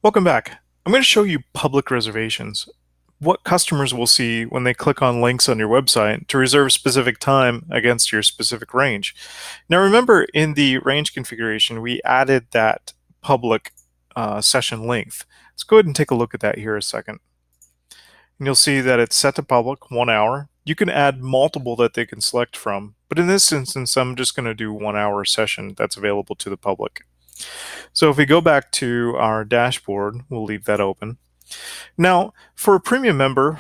Welcome back. I'm going to show you public reservations, what customers will see when they click on links on your website to reserve specific time against your specific range. Now remember, in the range configuration, we added that public session length. Let's go ahead and take a look at that here a second. And you'll see that it's set to public, 1 hour. You can add multiple that they can select from, but in this instance, I'm just going to do 1 hour session that's available to the public. So if we go back to our dashboard, we'll leave that open. Now, for a premium member,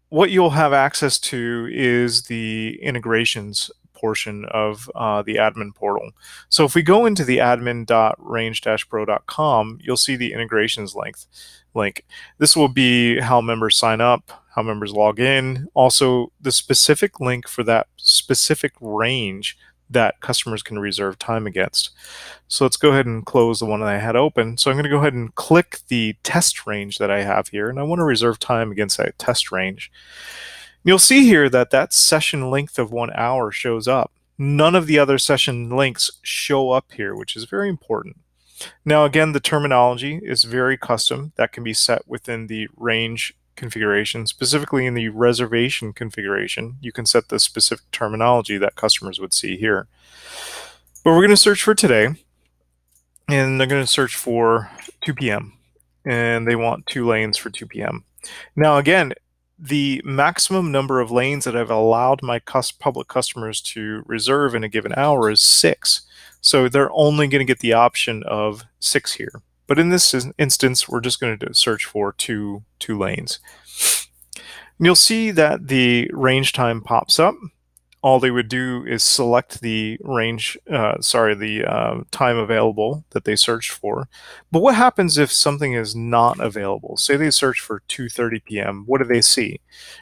what you'll have access to is the integrations portion of the admin portal. So if we go into the admin.range-pro.com, you'll see the integrations link. This will be how members sign up, how members log in, also the specific link for that specific range that customers can reserve time against. So let's go ahead and close the one that I had open. So I'm going to go ahead and click the test range that I have here, and I want to reserve time against that test range. You'll see here that that session length of 1 hour shows up. None of the other session links show up here, which is very important. Now, again, the terminology is very custom. That can be set within the range configuration, specifically in the reservation configuration. You can set the specific terminology that customers would see here. But we're going to search for today, and they're going to search for 2 p.m. and they want 2 lanes for 2 p.m. Now, again, the maximum number of lanes that I've allowed my public customers to reserve in a given hour is 6. So they're only going to get the option of 6 here. But in this instance, we're just going to search for two lanes. And you'll see that the range time pops up. All they would do is select the time available that they searched for. But what happens if something is not available? Say they search for 2:30 p.m. What do they see?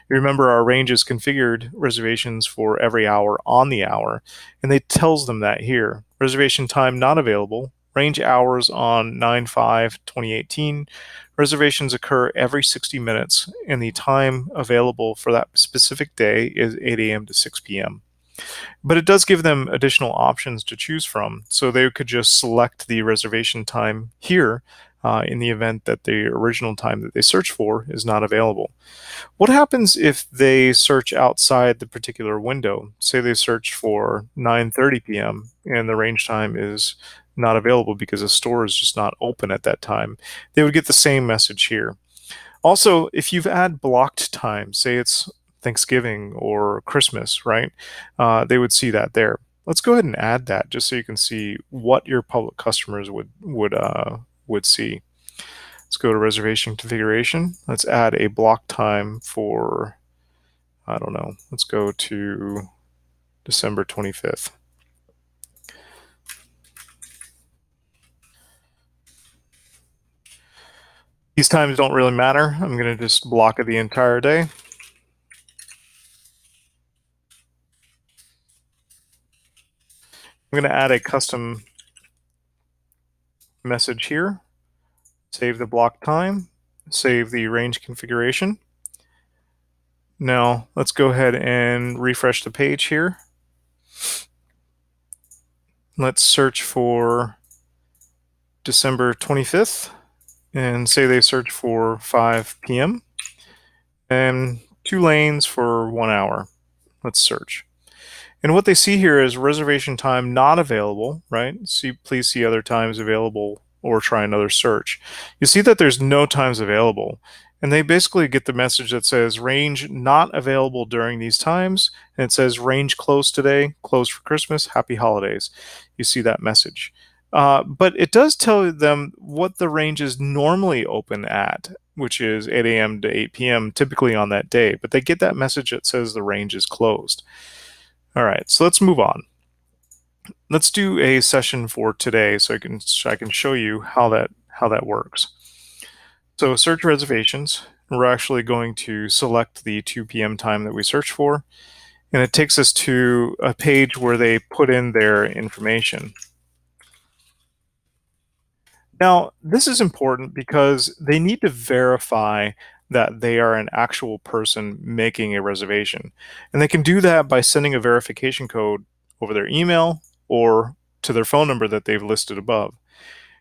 You remember our range is configured reservations for every hour on the hour, and it tells them that here. Reservation time not available. Range hours on 9/5/2018. Reservations occur every 60 minutes, and the time available for that specific day is 8 a.m. to 6 p.m. But it does give them additional options to choose from. So they could just select the reservation time here in the event that the original time that they search for is not available. What happens if they search outside the particular window? Say they search for 9:30 p.m. and the range time is not available because the store is just not open at that time. They would get the same message here. Also, if you've had blocked time, say it's Thanksgiving or Christmas, right? They would see that there. Let's go ahead and add that just so you can see what your public customers would see. Let's go to reservation configuration. Let's add a block time for, I don't know, let's go to December 25th. These times don't really matter. I'm going to just block it the entire day. I'm going to add a custom message here. Save the block time. Save the range configuration. Now let's go ahead and refresh the page here. Let's search for December 25th and say they search for 5 p.m. and 2 lanes for 1 hour. Let's search. And what they see here is reservation time not available, right? Please see other times available or try another search. You see that there's no times available. And they basically get the message that says range not available during these times. And it says range closed today, closed for Christmas, happy holidays. You see that message. But it does tell them what the range is normally open at, which is 8 a.m. to 8 p.m. typically on that day. But they get that message that says the range is closed. All right, so let's move on. Let's do a session for today so I can show you how that works. So search reservations. We're actually going to select the 2 p.m. time that we search for, and it takes us to a page where they put in their information. Now, this is important because they need to verify that they are an actual person making a reservation. And they can do that by sending a verification code over their email or to their phone number that they've listed above.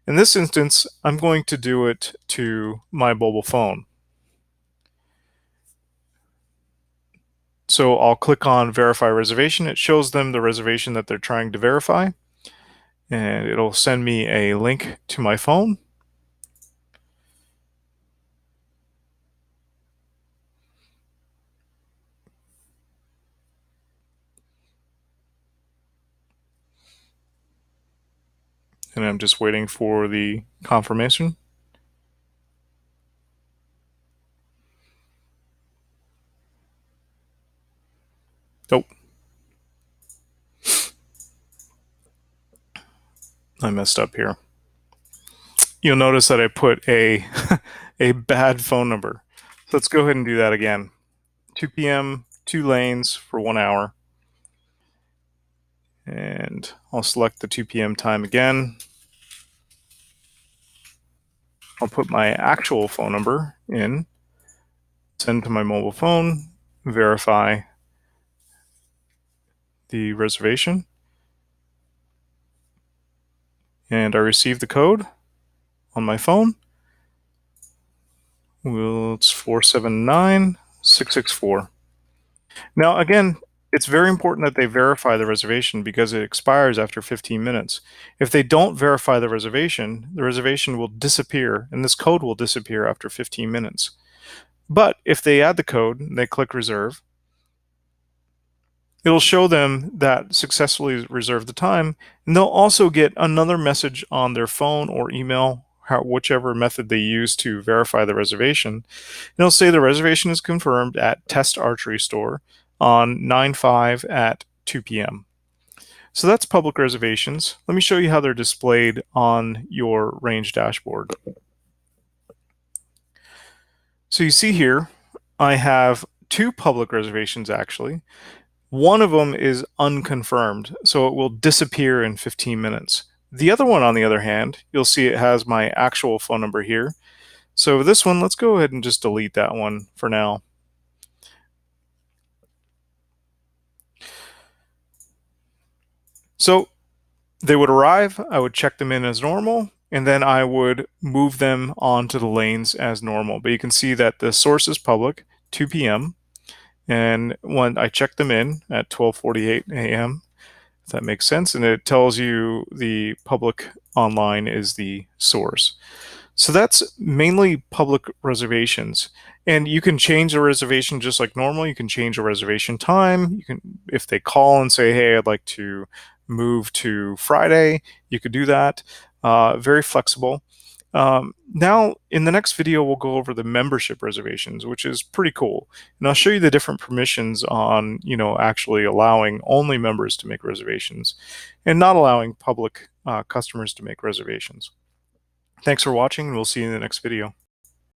In this instance, I'm going to do it to my mobile phone. So I'll click on verify reservation. It shows them the reservation that they're trying to verify, and it'll send me a link to my phone. And I'm just waiting for the confirmation. Oh, I messed up here. You'll notice that I put a a bad phone number. So let's go ahead and do that again. 2 p.m., 2 lanes for 1 hour. And I'll select the 2 p.m. time again. I'll put my actual phone number in, send to my mobile phone, verify the reservation, and I receive the code on my phone. Well, it's 479664. Now, again, it's very important that they verify the reservation because it expires after 15 minutes. If they don't verify the reservation will disappear, and this code will disappear after 15 minutes. But if they add the code and they click reserve, it'll show them that successfully reserved the time, and they'll also get another message on their phone or email, whichever method they use to verify the reservation. And it'll say the reservation is confirmed at Test Archery Store on 9/5 at 2 p.m. So that's public reservations. Let me show you how they're displayed on your range dashboard. So you see here, I have 2 public reservations actually. One of them is unconfirmed, so it will disappear in 15 minutes. The other one, on the other hand, you'll see it has my actual phone number here. So this one, let's go ahead and just delete that one for now. So they would arrive, I would check them in as normal, and then I would move them onto the lanes as normal. But you can see that the source is public, 2 p.m., and when I check them in at 12:48 a.m., if that makes sense, and it tells you the public online is the source. So that's mainly public reservations. And you can change a reservation just like normal. You can change a reservation time. You can, if they call and say, hey, I'd like to move to Friday, you could do that. Very flexible. Now, in the next video, we'll go over the membership reservations, which is pretty cool. And I'll show you the different permissions on, actually allowing only members to make reservations and not allowing public customers to make reservations. Thanks for watching, and we'll see you in the next video.